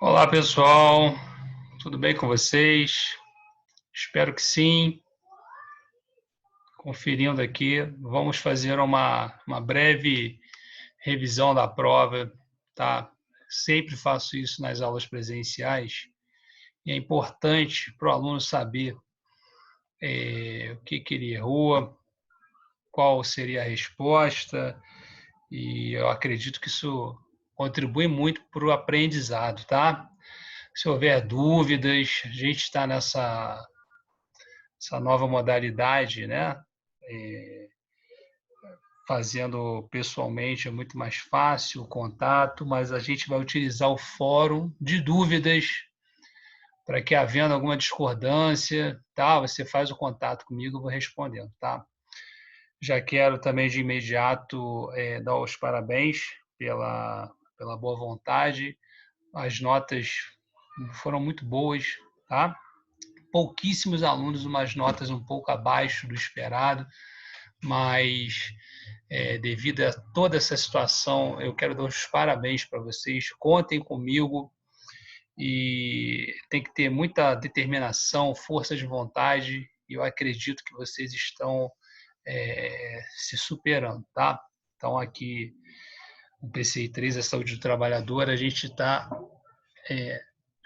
Olá, pessoal. Tudo bem com vocês? Espero que sim. Conferindo aqui, vamos fazer uma breve revisão da prova, tá? Sempre faço isso nas aulas presenciais e é importante para o aluno saber o que ele errou, qual seria a resposta, e eu acredito que isso contribui muito para o aprendizado, tá? Se houver dúvidas, a gente está essa nova modalidade, né? Fazendo pessoalmente é muito mais fácil o contato, mas a gente vai utilizar o fórum de dúvidas para que, havendo alguma discordância, tá? Você faz o contato comigo, eu vou respondendo, tá? Já quero também de imediato dar os parabéns pela boa vontade. As notas foram muito boas, tá? Pouquíssimos alunos, umas notas um pouco abaixo do esperado, mas devido a toda essa situação, eu quero dar os parabéns para vocês. Contem comigo e tem que ter muita determinação, força de vontade. E eu acredito que vocês estão se superando, tá? Então, aqui, o PCI 3, a Saúde do Trabalhador, a gente está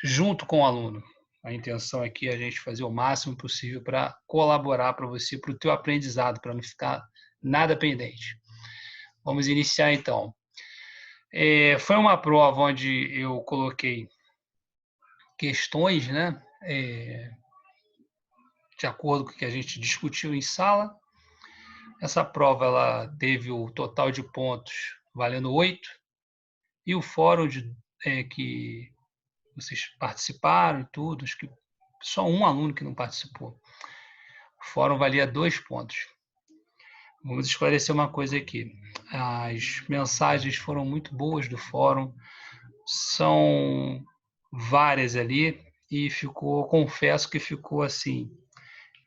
junto com o aluno. A intenção aqui é a gente fazer o máximo possível para colaborar para você, para o teu aprendizado, para não ficar nada pendente. Vamos iniciar então. Foi uma prova onde eu coloquei questões, né? De acordo com o que a gente discutiu em sala. Essa prova ela teve o total de pontos valendo 8, e o fórum que vocês participaram e tudo, acho que só um aluno que não participou. O fórum valia 2 pontos. Vamos esclarecer uma coisa aqui. As mensagens foram muito boas do fórum, são várias ali, e confesso que ficou assim,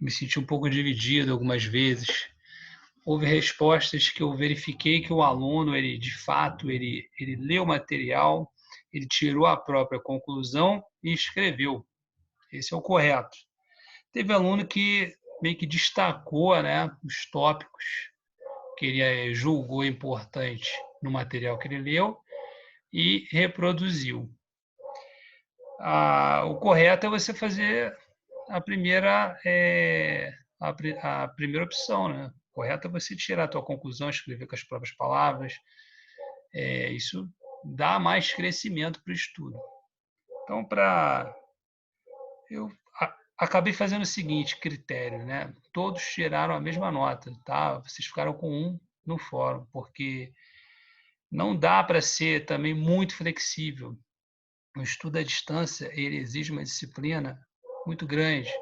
me senti um pouco dividido algumas vezes. Houve respostas que eu verifiquei que o aluno, ele de fato, ele leu o material, ele tirou a própria conclusão e escreveu. Esse é o correto. Teve aluno que meio que destacou, né, os tópicos que ele julgou importante no material que ele leu e reproduziu. O correto é você fazer a primeira, a primeira opção, né? O correto é você tirar a tua conclusão, escrever com as próprias palavras. Isso dá mais crescimento para o estudo. Então, eu acabei fazendo o seguinte critério, né? Todos tiraram a mesma nota, tá? Vocês ficaram com 1 no fórum, porque não dá para ser também muito flexível. O estudo à distância, ele exige uma disciplina muito grande.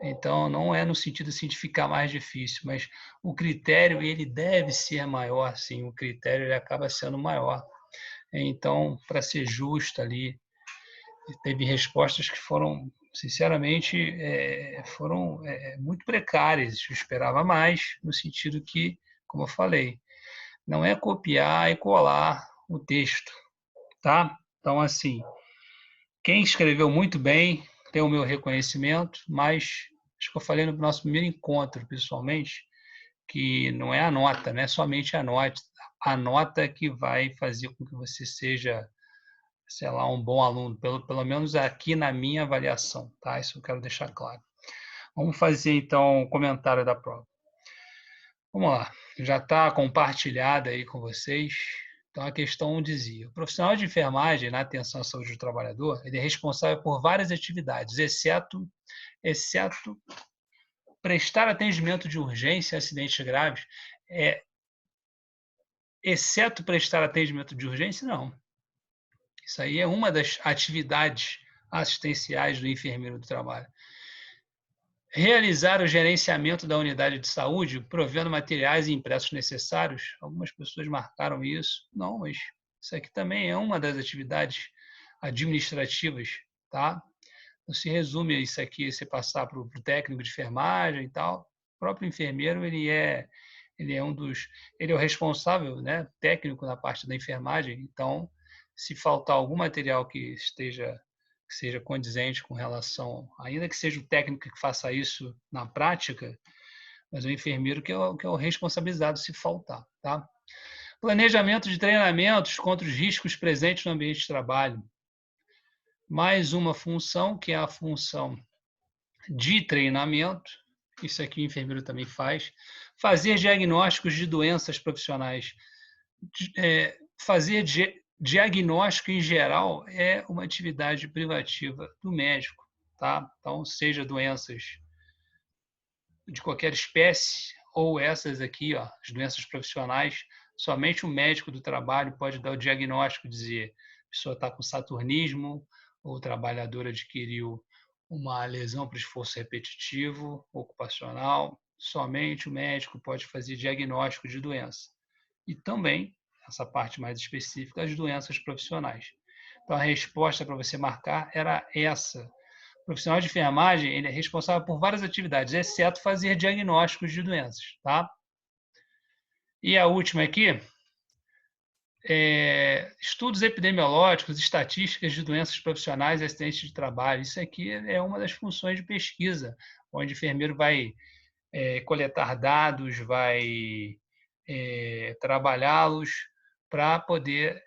Então, não é no sentido assim, de ficar mais difícil, mas o critério ele deve ser maior, sim. O critério ele acaba sendo maior. Então, para ser justo ali, teve respostas que foram, sinceramente, foram muito precárias. Eu esperava mais, no sentido que, como eu falei, não é copiar e colar o texto, tá? Então, assim, quem escreveu muito bem tem o meu reconhecimento, mas acho que eu falei no nosso primeiro encontro, pessoalmente, que não é a nota, não é somente a nota que vai fazer com que você seja, sei lá, um bom aluno, pelo menos aqui na minha avaliação, tá? Isso eu quero deixar claro. Vamos fazer, então, o comentário da prova. Vamos lá, já está compartilhada aí com vocês. Então, a questão dizia: o profissional de enfermagem na atenção à saúde do trabalhador, ele é responsável por várias atividades, exceto prestar atendimento de urgência a acidentes graves. Exceto prestar atendimento de urgência, não. Isso aí é uma das atividades assistenciais do enfermeiro do trabalho. Realizar o gerenciamento da unidade de saúde, provendo materiais e impressos necessários. Algumas pessoas marcaram isso. Não, mas isso aqui também é uma das atividades administrativas, tá? Não se resume a isso aqui, você passar para o técnico de enfermagem e tal. O próprio enfermeiro, ele é o responsável, né, técnico na parte da enfermagem. Então, se faltar algum material que seja condizente com relação, ainda que seja o técnico que faça isso na prática, mas o enfermeiro que é o responsabilizado se faltar, tá? Planejamento de treinamentos contra os riscos presentes no ambiente de trabalho. Mais uma função, que é a função de treinamento, isso aqui o enfermeiro também faz. Fazer diagnósticos de doenças profissionais. Fazer diagnóstico em geral é uma atividade privativa do médico, tá? Então, seja doenças de qualquer espécie ou essas aqui, ó, as doenças profissionais, somente o médico do trabalho pode dar o diagnóstico, dizer a pessoa está com saturnismo ou o trabalhador adquiriu uma lesão por esforço repetitivo ocupacional. Somente o médico pode fazer diagnóstico de doença. E também, essa parte mais específica, as doenças profissionais. Então, a resposta para você marcar era essa. O profissional de enfermagem ele é responsável por várias atividades, exceto fazer diagnósticos de doenças. Tá? E a última aqui, estudos epidemiológicos, estatísticas de doenças profissionais e acidentes de trabalho. Isso aqui é uma das funções de pesquisa, onde o enfermeiro vai coletar dados, vai trabalhá-los para poder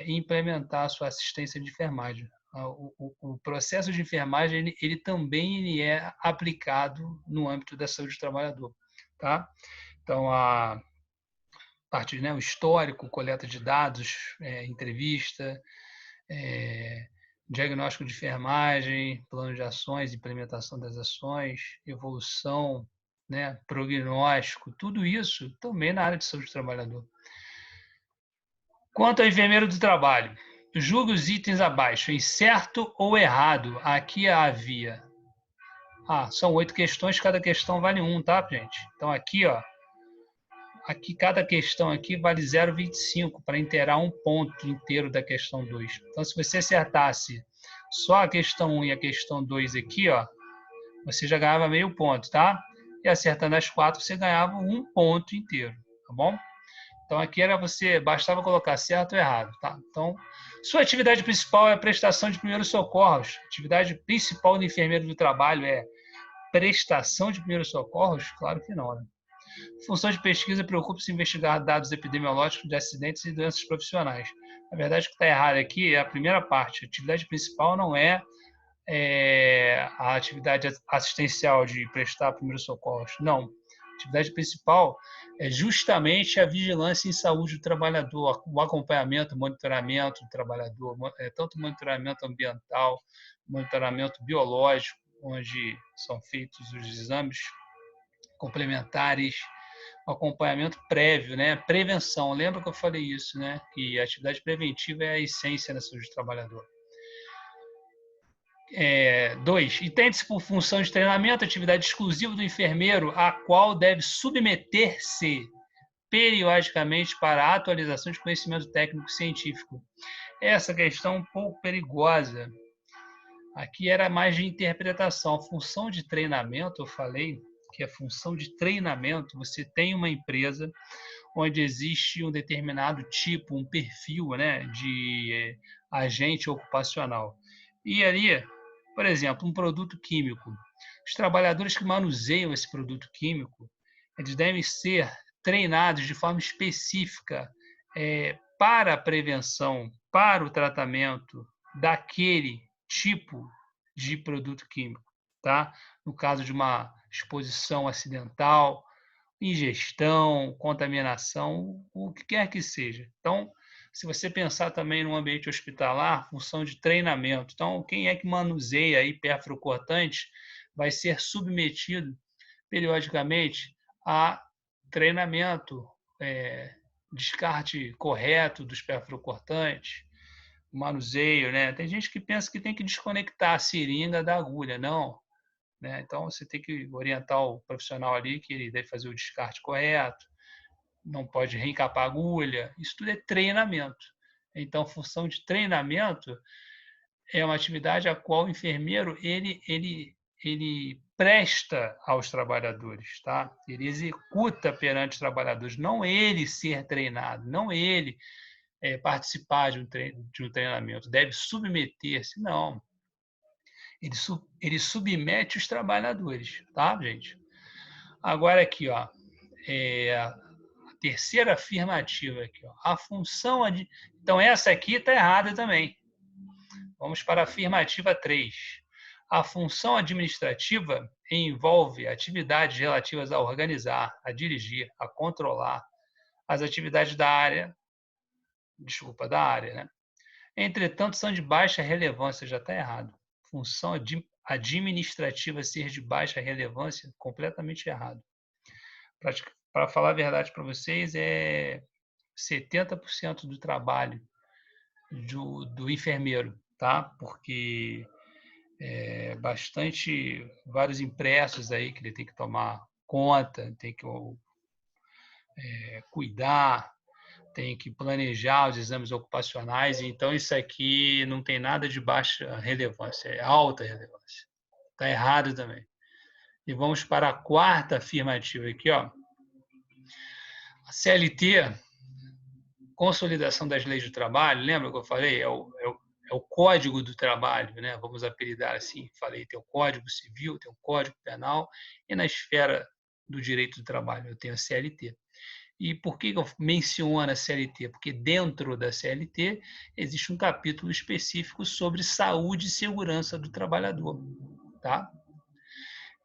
implementar a sua assistência de enfermagem. O processo de enfermagem ele também é aplicado no âmbito da saúde do trabalhador. Tá? Então, a parte, né, o histórico, coleta de dados, entrevista, diagnóstico de enfermagem, plano de ações, implementação das ações, evolução, né, prognóstico, tudo isso também na área de saúde do trabalhador. Quanto ao enfermeiro do trabalho, julgue os itens abaixo, em certo ou errado. Aqui havia... são 8 questões, cada questão vale 1, tá, gente? Então aqui, ó, aqui cada questão aqui vale 0,25 para inteirar um ponto inteiro da questão 2. Então, se você acertasse só a questão 1 e a questão 2 aqui, ó, você já ganhava meio ponto, tá? E acertando as 4, você ganhava um ponto inteiro, tá bom? Então, aqui bastava colocar certo ou errado, tá? Então, sua atividade principal é a prestação de primeiros socorros. A atividade principal do enfermeiro do trabalho é prestação de primeiros socorros? Claro que não, né? Função de pesquisa preocupa-se em investigar dados epidemiológicos de acidentes e doenças profissionais. Na verdade, o que está errado aqui é a primeira parte. A atividade principal não é a atividade assistencial de prestar primeiros socorros. Não. A atividade principal é justamente a vigilância em saúde do trabalhador, o acompanhamento, o monitoramento do trabalhador, tanto monitoramento ambiental, monitoramento biológico, onde são feitos os exames complementares, acompanhamento prévio, né? Prevenção. Lembra que eu falei isso, né? Que a atividade preventiva é a essência da saúde do trabalhador. 2. Entende-se por função de treinamento, atividade exclusiva do enfermeiro, a qual deve submeter-se periodicamente para a atualização de conhecimento técnico científico. Essa questão é um pouco perigosa. Aqui era mais de interpretação. A função de treinamento, eu falei que a função de treinamento, você tem uma empresa onde existe um determinado tipo, um perfil, né, de agente ocupacional. E ali, por exemplo, um produto químico. Os trabalhadores que manuseiam esse produto químico, eles devem ser treinados de forma específica para a prevenção, para o tratamento daquele tipo de produto químico, tá? No caso de uma exposição acidental, ingestão, contaminação, o que quer que seja. Então, se você pensar também no ambiente hospitalar, função de treinamento. Então, quem é que manuseia hiperfrucortantes vai ser submetido periodicamente a treinamento, descarte correto dos perfluorocortantes, manuseio, né? Tem gente que pensa que tem que desconectar a seringa da agulha, não, né? Então você tem que orientar o profissional ali que ele deve fazer o descarte correto, não pode reencapar a agulha, isso tudo é treinamento. Então, função de treinamento é uma atividade a qual o enfermeiro ele presta aos trabalhadores, tá? Ele executa perante os trabalhadores, não ele ser treinado, não ele participar de um treinamento, deve submeter-se. Não. Ele submete os trabalhadores, tá, gente? Agora aqui, ó, a terceira afirmativa aqui, ó, a função... Então, essa aqui está errada também. Vamos para a afirmativa 3. A função administrativa envolve atividades relativas a organizar, a dirigir, a controlar as atividades da área, né? Entretanto, são de baixa relevância, já está errado. Função administrativa ser de baixa relevância, completamente errado. Para falar a verdade para vocês, é 70% do trabalho do enfermeiro, tá? Porque vários impressos aí que ele tem que tomar conta, tem que cuidar, tem que planejar os exames ocupacionais. Então, isso aqui não tem nada de baixa relevância, é alta relevância. Está errado também. E vamos para a quarta afirmativa aqui, ó. A CLT, Consolidação das Leis do Trabalho, lembra que eu falei? É o Código do Trabalho, né? Vamos apelidar assim. Falei, tem o Código Civil, tem o Código Penal, e na esfera do direito do trabalho eu tenho a CLT. E por que eu menciono a CLT? Porque dentro da CLT existe um capítulo específico sobre saúde e segurança do trabalhador, tá?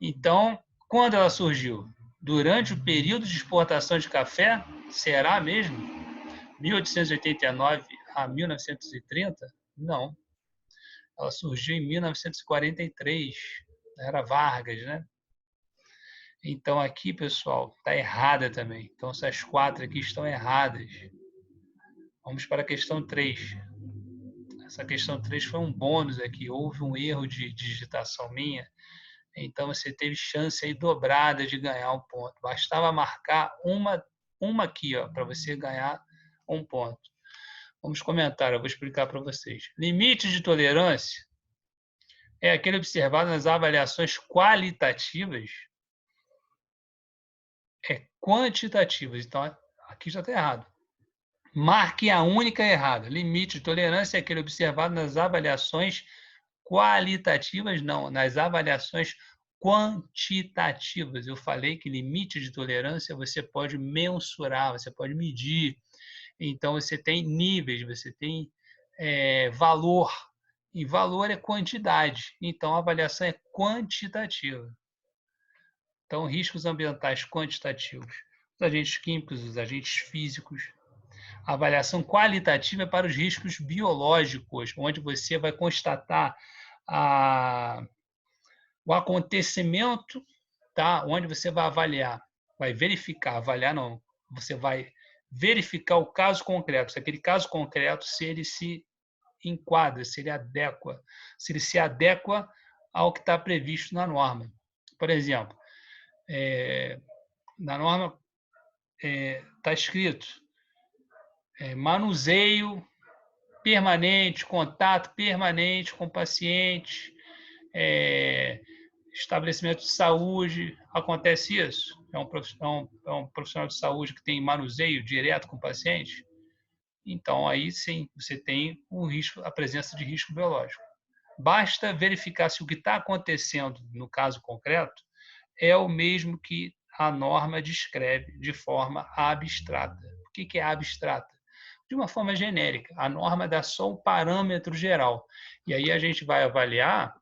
Então, quando ela surgiu? Durante o período de exportação de café? Será mesmo? 1889 a 1930? Não. Ela surgiu em 1943. Era Vargas, né? Então, aqui, pessoal, está errada também. Então, essas 4 aqui estão erradas. Vamos para a questão 3. Essa questão 3 foi um bônus aqui. Houve um erro de digitação minha. Então, você teve chance aí dobrada de ganhar um ponto. Bastava marcar uma aqui, ó, para você ganhar um ponto. Vamos comentar, eu vou explicar para vocês. Limite de tolerância é aquele observado nas avaliações qualitativas, quantitativas. Então, aqui já está errado. Marque a única errada. Limite de tolerância é aquele observado nas avaliações qualitativas, não, nas avaliações quantitativas. Eu falei que limite de tolerância você pode mensurar, você pode medir. Então, você tem níveis, você tem valor. E valor é quantidade. Então, a avaliação é quantitativa. Então, riscos ambientais quantitativos. Os agentes químicos, os agentes físicos. A avaliação qualitativa é para os riscos biológicos, onde você vai constatar o acontecimento, tá? Onde você vai avaliar, vai verificar, avaliar não, você vai verificar o caso concreto, se aquele caso concreto, se ele se enquadra, se ele se adequa ao que está previsto na norma. Por exemplo, na norma está escrito manuseio permanente, contato permanente com o paciente, estabelecimento de saúde, acontece isso? É um profissional de saúde que tem manuseio direto com o paciente? Então, aí sim, você tem a presença de risco biológico. Basta verificar se o que está acontecendo no caso concreto é o mesmo que a norma descreve de forma abstrata. O que é abstrata? De uma forma genérica. A norma dá só o parâmetro geral. E aí a gente vai avaliar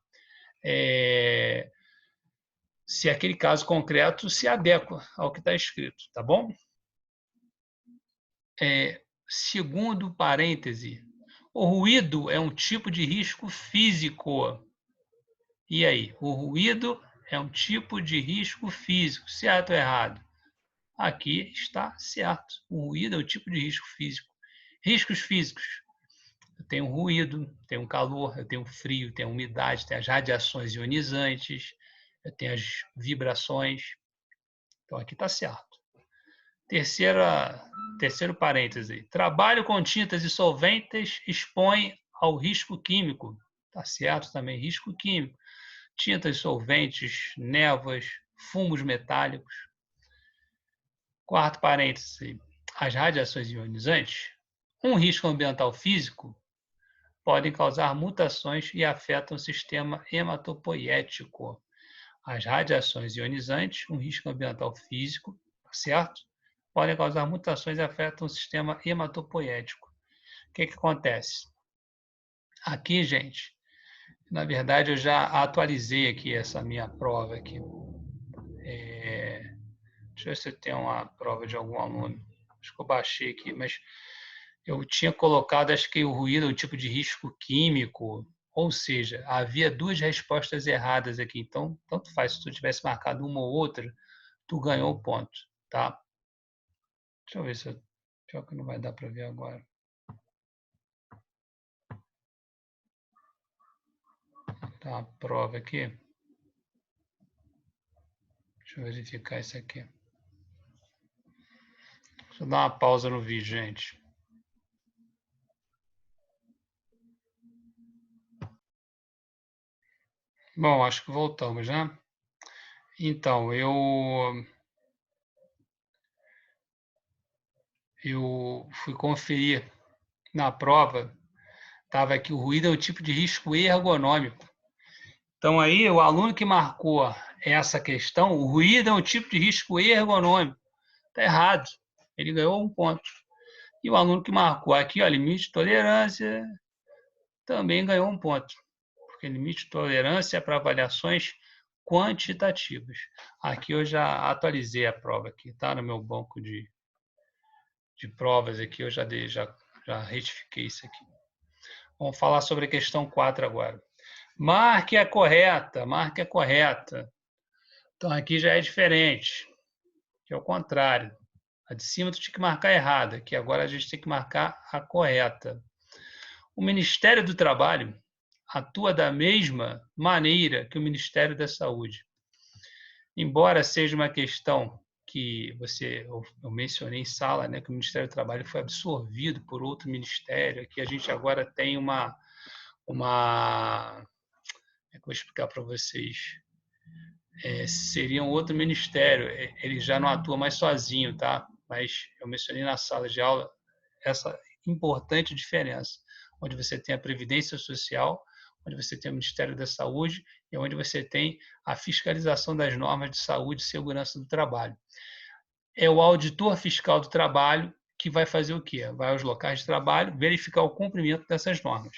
se aquele caso concreto se adequa ao que está escrito, tá bom? Segundo parêntese, o ruído é um tipo de risco físico. E aí? O ruído é um tipo de risco físico, certo ou errado? Aqui está certo. O ruído é um tipo de risco físico. Riscos físicos. Eu tenho ruído, tenho calor, eu tenho frio, tenho umidade, tenho as radiações ionizantes, eu tenho as vibrações. Então, aqui está certo. Terceiro parêntese. Trabalho com tintas e solventes expõe ao risco químico. Está certo também, risco químico. Tintas, solventes, névoas, fumos metálicos. Quarto parêntese. As radiações ionizantes. Um risco ambiental físico podem causar mutações e afetam o sistema hematopoético. As radiações ionizantes, um risco ambiental físico, certo? Podem causar mutações e afetam o sistema hematopoético. O que acontece? Aqui, gente, na verdade, eu já atualizei aqui essa minha prova aqui. Deixa eu ver se eu tenho uma prova de algum aluno. Acho que eu baixei aqui, mas eu tinha colocado, acho que o ruído é um tipo de risco químico, ou seja, havia duas respostas erradas aqui. Então, tanto faz, se tu tivesse marcado uma ou outra, tu ganhou o ponto, tá? Deixa eu ver se eu... Pior que não vai dar para ver agora. Tá a prova aqui. Deixa eu verificar isso aqui. Deixa eu dar uma pausa no vídeo, gente. Bom, acho que voltamos, né? Então, eu fui conferir na prova, estava aqui, o ruído é um tipo de risco ergonômico. Então, aí, o aluno que marcou essa questão, o ruído é um tipo de risco ergonômico. Está errado. Ele ganhou um ponto. E o aluno que marcou aqui, ó, limite de tolerância, também ganhou um ponto. Porque limite de tolerância é para avaliações quantitativas. Aqui eu já atualizei a prova aqui, tá? No meu banco de provas aqui, eu já retifiquei isso aqui. Vamos falar sobre a questão 4 agora. Marque a correta, marque a correta. Então, aqui já é diferente, que é o contrário. A de cima tu tinha que marcar errada, que agora a gente tem que marcar a correta. O Ministério do Trabalho atua da mesma maneira que o Ministério da Saúde. Embora seja uma questão que eu mencionei em sala, né, que o Ministério do Trabalho foi absorvido por outro ministério, que a gente agora tem como é que eu vou explicar para vocês? Seria um outro ministério, ele já não atua mais sozinho, tá? Mas eu mencionei na sala de aula essa importante diferença, onde você tem a Previdência Social, onde você tem o Ministério da Saúde e onde você tem a fiscalização das normas de saúde e segurança do trabalho. É o auditor fiscal do trabalho que vai fazer o quê? Vai aos locais de trabalho verificar o cumprimento dessas normas.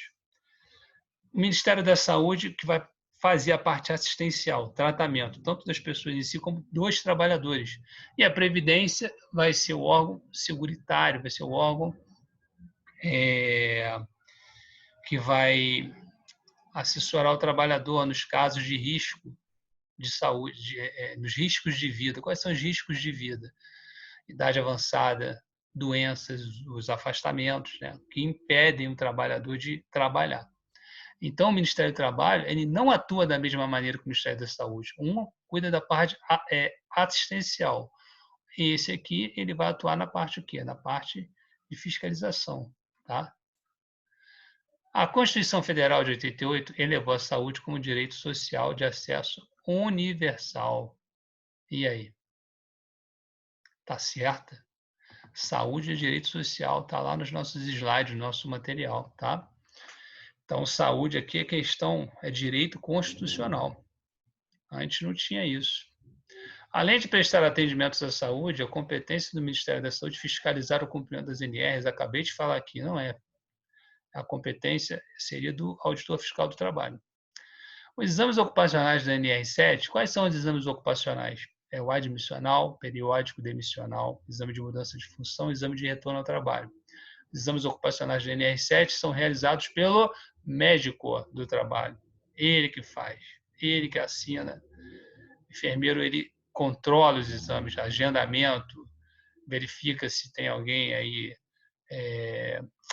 O Ministério da Saúde que vai fazer a parte assistencial, tratamento, tanto das pessoas em si como dos trabalhadores. E a Previdência vai ser o órgão seguritário, vai ser o órgão que vai assessorar o trabalhador nos casos de risco de saúde, nos riscos de vida. Quais são os riscos de vida? Idade avançada, doenças, os afastamentos, né, que impedem o trabalhador de trabalhar. Então, o Ministério do Trabalho ele não atua da mesma maneira que o Ministério da Saúde. Um cuida da parte assistencial. E esse aqui ele vai atuar na parte o quê? Na parte de fiscalização. Tá? A Constituição Federal de 88 elevou a saúde como direito social de acesso universal. E aí? Tá certa? Saúde é direito social, tá lá nos nossos slides, no nosso material, tá? Então, saúde aqui é questão, é direito constitucional. Antes não tinha isso. Além de prestar atendimentos à saúde, a competência do Ministério da Saúde fiscalizar o cumprimento das NRs, acabei de falar aqui, não é. A competência seria do auditor fiscal do trabalho. Os exames ocupacionais da NR7, quais são os exames ocupacionais? É o admissional, periódico, demissional, exame de mudança de função, exame de retorno ao trabalho. Os exames ocupacionais da NR7 são realizados pelo médico do trabalho. Ele que faz, ele que assina. O enfermeiro, ele controla os exames, agendamento, verifica se tem alguém aí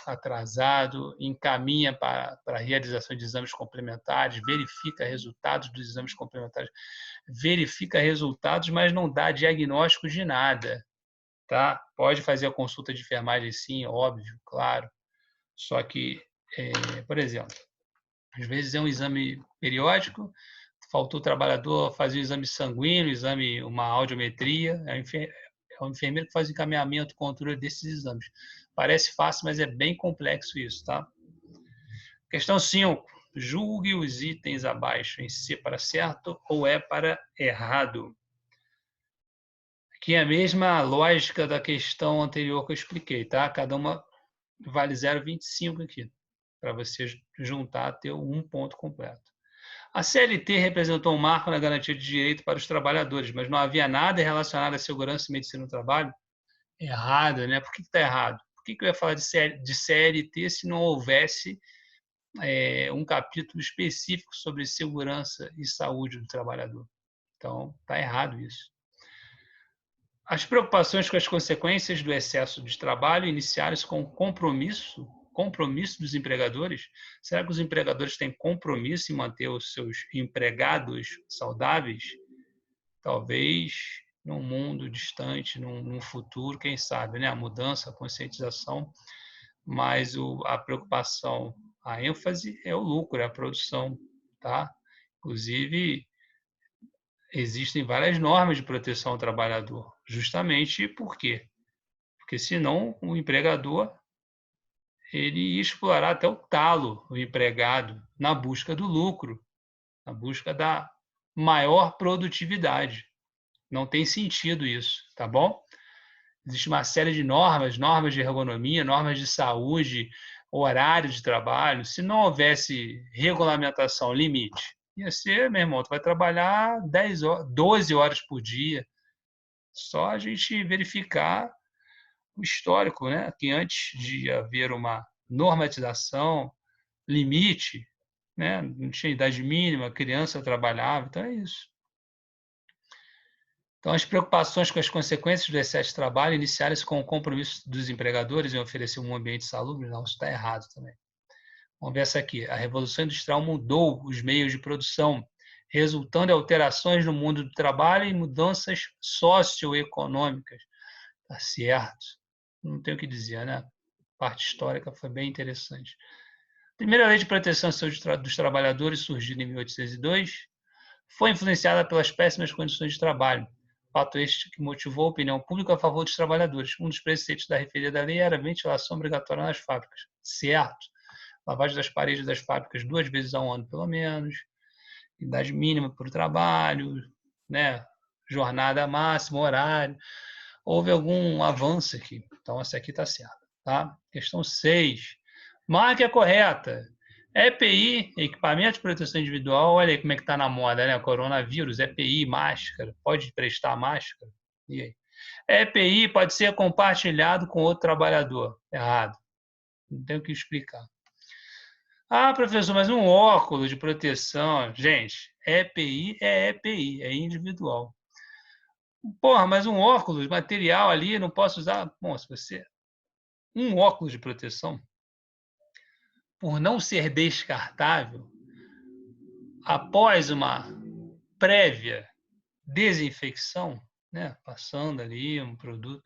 atrasado, encaminha para a realização de exames complementares, verifica resultados dos exames complementares, verifica resultados, mas não dá diagnóstico de nada. Tá? Pode fazer a consulta de enfermagem, sim, óbvio, claro. Só que, por exemplo, às vezes é um exame periódico, faltou o trabalhador fazer o exame sanguíneo, uma audiometria, É o enfermeiro que faz o encaminhamento, controle desses exames. Parece fácil, mas é bem complexo isso, tá? Questão 5. Julgue os itens abaixo em C para certo ou E para errado. Aqui é a mesma lógica da questão anterior que eu expliquei, tá? Cada uma vale 0,25 aqui, para você juntar, ter um ponto completo. A CLT representou um marco na garantia de direito para os trabalhadores, mas não havia nada relacionado à segurança e medicina no trabalho? Errado, né? Por que está errado? Por que eu ia falar de CLT se não houvesse um capítulo específico sobre segurança e saúde do trabalhador? Então, está errado isso. As preocupações com as consequências do excesso de trabalho iniciaram-se com o compromisso dos empregadores? Será que os empregadores têm compromisso em manter os seus empregados saudáveis? Talvez num mundo distante, num futuro, quem sabe, né? A mudança, a conscientização, mas a preocupação, a ênfase é o lucro, é a produção, tá? Inclusive, existem várias normas de proteção ao trabalhador, justamente por quê? Porque senão o empregador ele ia explorar até o talo o empregado na busca do lucro, na busca da maior produtividade. Não tem sentido isso, tá bom? Existe uma série de normas, normas de ergonomia, normas de saúde, horário de trabalho. Se não houvesse regulamentação, limite, ia ser, meu irmão, tu vai trabalhar 10 horas, 12 horas por dia. Só a gente verificar o histórico, né? Que antes de haver uma normatização, limite, né? Não tinha idade mínima, a criança trabalhava, então é isso. Então, as preocupações com as consequências do excesso de trabalho iniciaram-se com o compromisso dos empregadores em oferecer um ambiente salubre. Não, isso está errado também. Vamos ver essa aqui. A Revolução Industrial mudou os meios de produção, resultando em alterações no mundo do trabalho e mudanças socioeconômicas. Tá certo. Não tem o que dizer, né? A parte histórica foi bem interessante. A primeira lei de proteção à saúde dos trabalhadores, surgida em 1802, foi influenciada pelas péssimas condições de trabalho. Fato este que motivou a opinião pública a favor dos trabalhadores. Um dos preceitos da referida lei era a ventilação obrigatória nas fábricas. Certo. Lavagem das paredes das fábricas 2 vezes ao ano, pelo menos. Idade mínima para o trabalho, né? Jornada máxima, horário. Houve algum avanço aqui. Então, essa aqui está certa. Tá? Questão 6. Marque a correta. EPI, equipamento de proteção individual, olha aí como é que está na moda, né? Coronavírus, EPI, máscara, pode prestar máscara? E aí? EPI pode ser compartilhado com outro trabalhador. Errado. Não tenho o que explicar. Ah, professor, mas um óculos de proteção. Gente, EPI é EPI, é individual. Porra, mas um óculos, material ali, não posso usar. Bom, se você. Um óculos de proteção, por não ser descartável, após uma prévia desinfecção, né, passando ali um produto,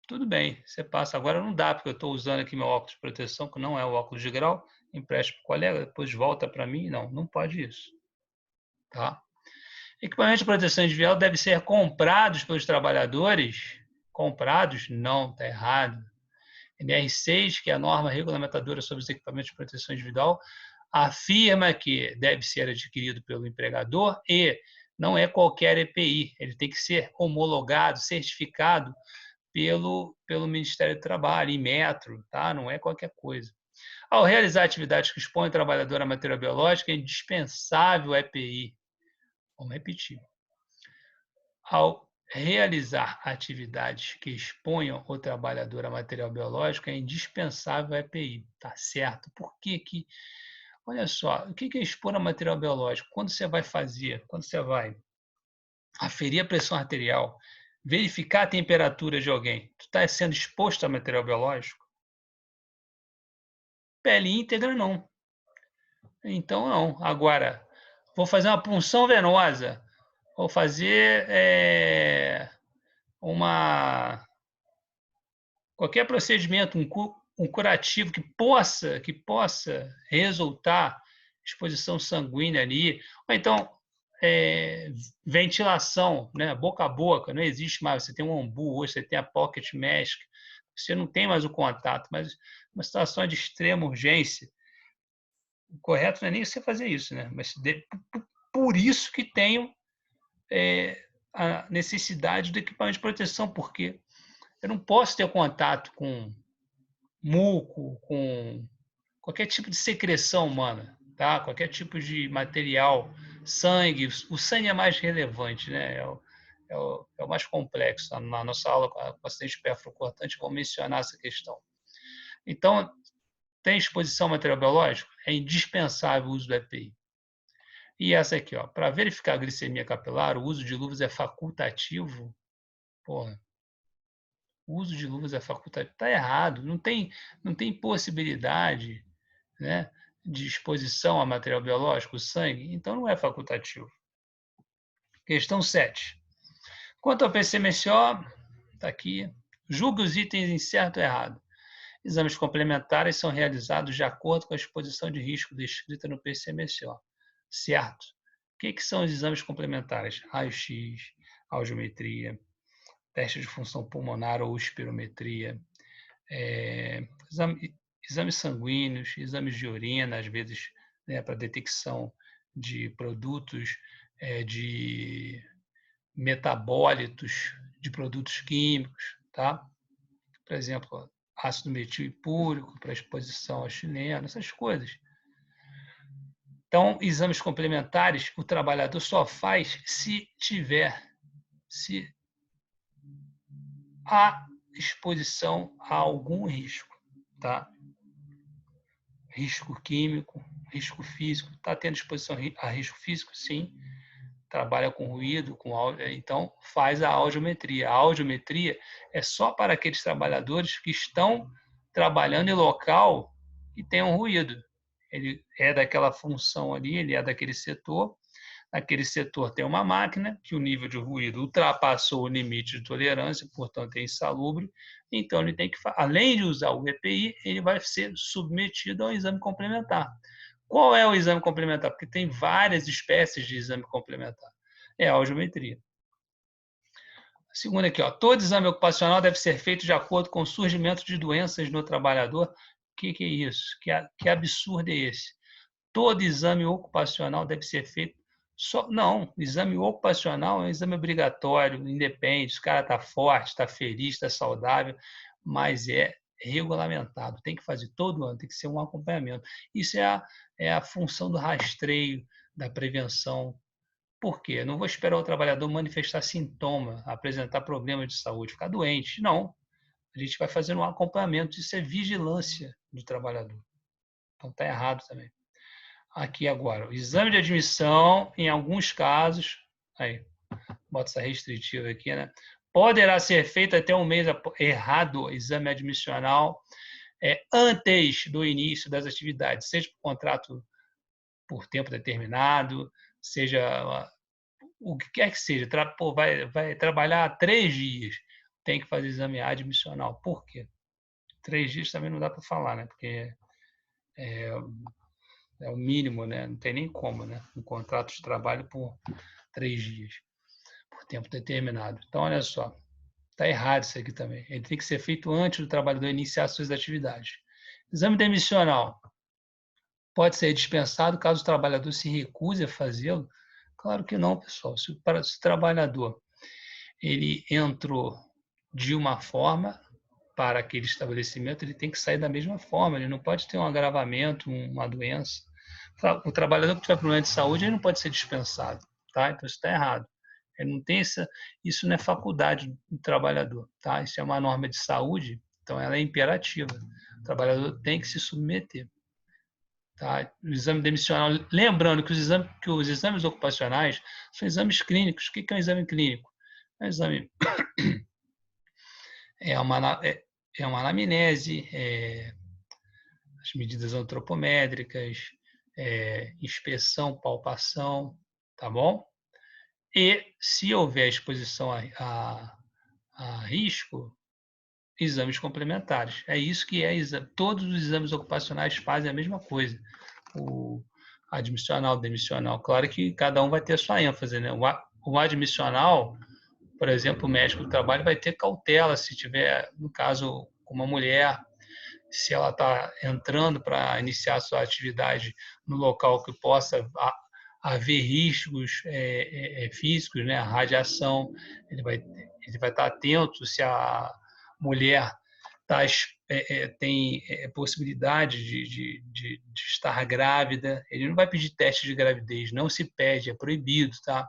tudo bem, você passa. Agora não dá, porque eu estou usando aqui meu óculos de proteção, que não é o óculos de grau, empresto para o colega, depois volta para mim. Não, não pode isso. Tá? Equipamentos de proteção individual devem ser comprados pelos trabalhadores. Comprados? Não, está errado. NR6, que é a norma regulamentadora sobre os equipamentos de proteção individual, afirma que deve ser adquirido pelo empregador e não é qualquer EPI, ele tem que ser homologado, certificado pelo Ministério do Trabalho, em metro, tá? Não é qualquer coisa. Ao realizar atividades que expõem o trabalhador a material biológico, é indispensável o EPI. Vamos repetir. Ao realizar atividades que exponham o trabalhador a material biológico, é indispensável a EPI. Tá certo? Por que que... Olha só, o que é expor a material biológico? Quando você vai fazer, quando você vai aferir a pressão arterial, verificar a temperatura de alguém, tu está sendo exposto a material biológico? Pele íntegra, não. Então, não. Agora, vou fazer uma punção venosa, vou fazer qualquer procedimento, um curativo que possa resultar exposição sanguínea ali, ou então ventilação, né? Boca a boca, não existe mais. Você tem um ambu, hoje você tem a pocket mask, você não tem mais o contato, mas uma situação de extrema urgência, o correto não é nem você fazer isso, né? Mas por isso que tem a necessidade do equipamento de proteção, porque eu não posso ter contato com muco, com qualquer tipo de secreção humana, tá? Qualquer tipo de material, sangue. O sangue é mais relevante, né? É o mais complexo. Na nossa aula com a acidente perfurocortante, vou mencionar essa questão. Então, tem exposição a material biológico? É indispensável o uso do EPI. E essa aqui, ó, para verificar a glicemia capilar, o uso de luvas é facultativo. Porra, o uso de luvas é facultativo. Está errado. Não tem possibilidade, né, de exposição a material biológico, sangue, então não é facultativo. Questão 7. Quanto ao PCMSO, está aqui, julgue os itens em certo ou errado. Exames complementares são realizados de acordo com a exposição de risco descrita no PCMSO. Certo. O que são os exames complementares? Raio-X, audiometria, teste de função pulmonar ou espirometria, exames sanguíneos, exames de urina, às vezes, né, para detecção de produtos, de metabólitos de produtos químicos, tá? Por exemplo, ácido metilhipúrico para exposição ao chileno, essas coisas. Então, exames complementares, o trabalhador só faz se há exposição a algum risco, tá? Risco químico, risco físico. Está tendo exposição a risco físico? Sim. Trabalha com ruído, então faz a audiometria. A audiometria é só para aqueles trabalhadores que estão trabalhando em local e tem um ruído. Ele é daquela função ali, ele é daquele setor. Naquele setor tem uma máquina que o nível de ruído ultrapassou o limite de tolerância, portanto é insalubre. Então ele tem que, além de usar o EPI, ele vai ser submetido a um exame complementar. Qual é o exame complementar? Porque tem várias espécies de exame complementar. É a audiometria. A segunda aqui, ó, todo exame ocupacional deve ser feito de acordo com o surgimento de doenças no trabalhador. O que é isso? Que absurdo é esse? Todo exame ocupacional deve ser feito só. Não, exame ocupacional é um exame obrigatório, independe, se o cara está forte, está feliz, está saudável, mas é regulamentado, tem que fazer todo ano, tem que ser um acompanhamento. Isso é a função do rastreio, da prevenção. Por quê? Eu não vou esperar o trabalhador manifestar sintoma, apresentar problema de saúde, ficar doente. Não. A gente vai fazer um acompanhamento. Isso é vigilância do trabalhador. Então está errado também. Aqui agora, o exame de admissão, em alguns casos, aí, bota essa restritiva aqui, né? Poderá ser feito até um mês errado, exame admissional, antes do início das atividades, seja por contrato por tempo determinado, seja o que quer que seja, vai trabalhar 3 dias, tem que fazer exame admissional. Por quê? 3 dias também não dá para falar, né? Porque é o mínimo, né? Não tem nem como, né? Um contrato de trabalho por 3 dias, por tempo determinado. Então, olha só, está errado isso aqui também. Ele tem que ser feito antes do trabalhador iniciar suas atividades. Exame demissional pode ser dispensado caso o trabalhador se recuse a fazê-lo? Claro que não, pessoal. Se o trabalhador ele entrou de uma forma para aquele estabelecimento, ele tem que sair da mesma forma. Ele não pode ter um agravamento, uma doença. O trabalhador que tiver problema de saúde, ele não pode ser dispensado, tá? Então isso está errado. Ele não tem isso não é faculdade do trabalhador, tá? Isso é uma norma de saúde, então ela é imperativa. O trabalhador tem que se submeter. Tá? O exame demissional, lembrando que os exames ocupacionais são exames clínicos. O que é um exame clínico? É um exame é uma anamnese, as medidas antropométricas, inspeção, palpação, tá bom? E se houver exposição a risco, exames complementares. É isso que é exame. Todos os exames ocupacionais fazem a mesma coisa. admissional, demissional. Claro que cada um vai ter a sua ênfase, né? O admissional, por exemplo, o médico do trabalho vai ter cautela se tiver, no caso, uma mulher, se ela está entrando para iniciar sua atividade no local que possa haver riscos físicos, né? A radiação, ele vai estar atento se a mulher tá, tem possibilidade de estar grávida. Ele não vai pedir teste de gravidez, não se pede, é proibido, tá?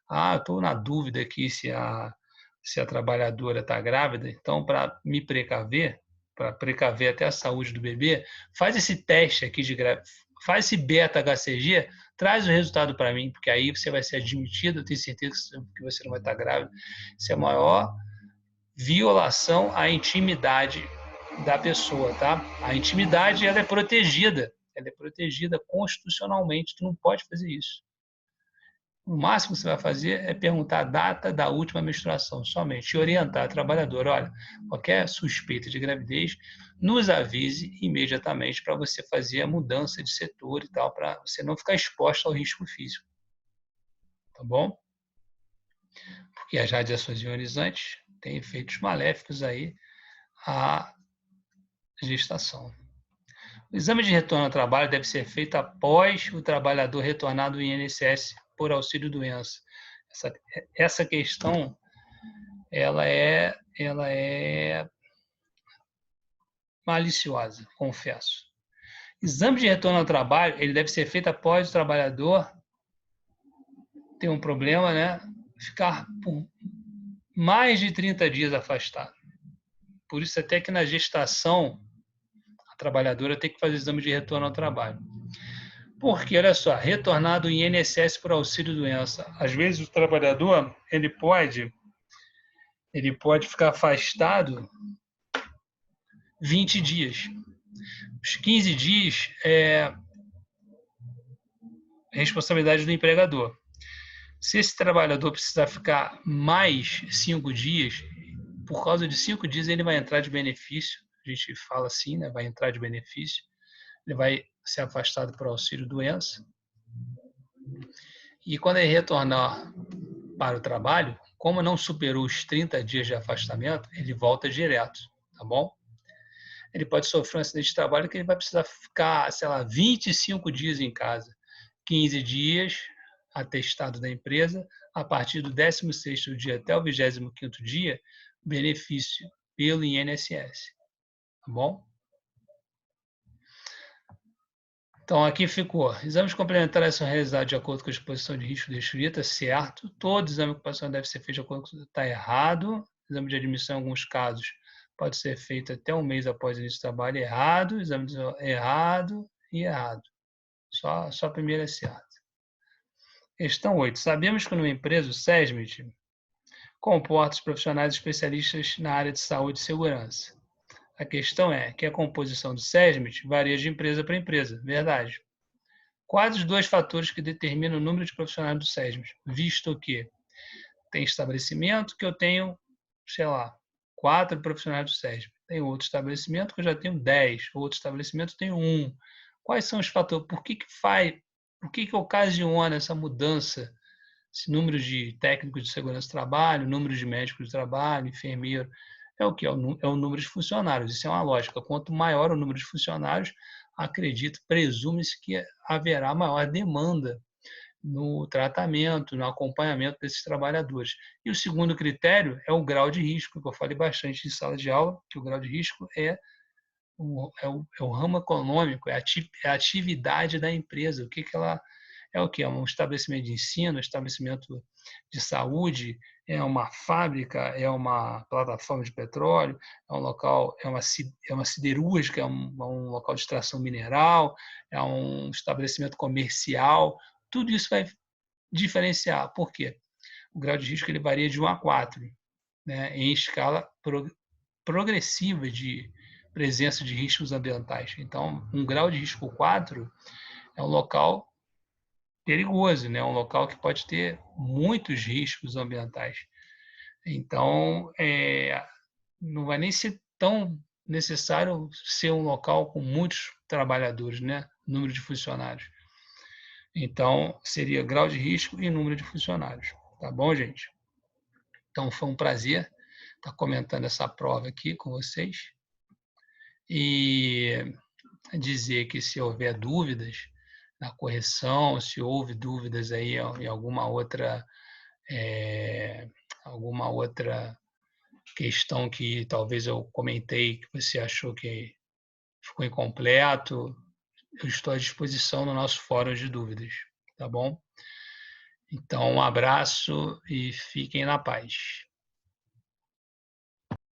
Ah, estou na dúvida aqui se a trabalhadora está grávida, então, para me precaver, para precaver até a saúde do bebê, faz esse teste aqui de gravidez, faz esse beta-HCG, traz o resultado para mim, porque aí você vai ser admitido, eu tenho certeza que você não vai estar grávida. Isso é a maior violação à intimidade da pessoa, tá? A intimidade, ela é protegida constitucionalmente, tu não pode fazer isso. O máximo que você vai fazer é perguntar a data da última menstruação, somente, e orientar a trabalhadora, olha, qualquer suspeita de gravidez, nos avise imediatamente para você fazer a mudança de setor e tal, para você não ficar exposto ao risco físico, tá bom? Porque as radiações ionizantes têm efeitos maléficos aí à gestação. O exame de retorno ao trabalho deve ser feito após o trabalhador retornar do INSS por auxílio-doença. Essa questão ela é maliciosa, confesso. Exame de retorno ao trabalho, ele deve ser feito após o trabalhador ter um problema, né? Ficar por mais de 30 dias afastado. Por isso até que na gestação a trabalhadora tem que fazer exame de retorno ao trabalho. Porque, olha só, retornar do INSS por auxílio-doença. Às vezes o trabalhador ele pode ficar afastado 20 dias. Os 15 dias é responsabilidade do empregador. Se esse trabalhador precisar ficar mais 5 dias, por causa de 5 dias ele vai entrar de benefício. A gente fala assim, né? Vai entrar de benefício. Ele vai ser afastado por auxílio-doença. E quando ele retornar para o trabalho, como não superou os 30 dias de afastamento, ele volta direto, tá bom? Ele pode sofrer um acidente de trabalho que ele vai precisar ficar, sei lá, 25 dias em casa, 15 dias atestado da empresa, a partir do 16º dia até o 25º dia, benefício pelo INSS, tá bom? Então, aqui ficou. Exames complementares são realizados de acordo com a exposição de risco descrita, certo. Todo exame ocupacional deve ser feito de acordo com o que está errado. Exame de admissão, em alguns casos, pode ser feito até um mês após o início do trabalho, errado. Exame de errado e errado. Só a primeira é certa. Questão 8. Sabemos que numa empresa, o SESMIT comporta os profissionais especialistas na área de saúde e segurança. A questão é que a composição do SESMIT varia de empresa para empresa. Verdade. Quais os dois fatores que determinam o número de profissionais do SESMIT? Visto que tem estabelecimento que eu tenho, sei lá, 4 profissionais do SESMIT. Tem outro estabelecimento que eu já tenho 10. Outro estabelecimento eu tenho 1. Quais são os fatores? Por que ocasiona essa mudança? Esse número de técnicos de segurança do trabalho, número de médicos de trabalho, enfermeiro, é o que? É o número de funcionários. Isso é uma lógica. Quanto maior o número de funcionários, acredito, presume-se que haverá maior demanda no tratamento, no acompanhamento desses trabalhadores. E o segundo critério é o grau de risco, que eu falei bastante em sala de aula, que o grau de risco é o ramo econômico, é a atividade da empresa, o que ela é o que? É um estabelecimento de ensino, um estabelecimento de saúde, é uma fábrica, é uma plataforma de petróleo, é um local, é uma siderúrgica, é um local de extração mineral, é um estabelecimento comercial. Tudo isso vai diferenciar. Por quê? O grau de risco ele varia de 1 a 4, né, em escala progressiva de presença de riscos ambientais. Então, um grau de risco 4 é um local perigoso, né? Um local que pode ter muitos riscos ambientais. Então, não vai nem ser tão necessário ser um local com muitos trabalhadores, né? Número de funcionários. Então, seria grau de risco e número de funcionários. Tá bom, gente? Então, foi um prazer estar comentando essa prova aqui com vocês. E dizer que se houver dúvidas na correção, se houve dúvidas aí em alguma outra questão que talvez eu comentei que você achou que ficou incompleto, eu estou à disposição no nosso fórum de dúvidas, tá bom? Então, um abraço e fiquem na paz.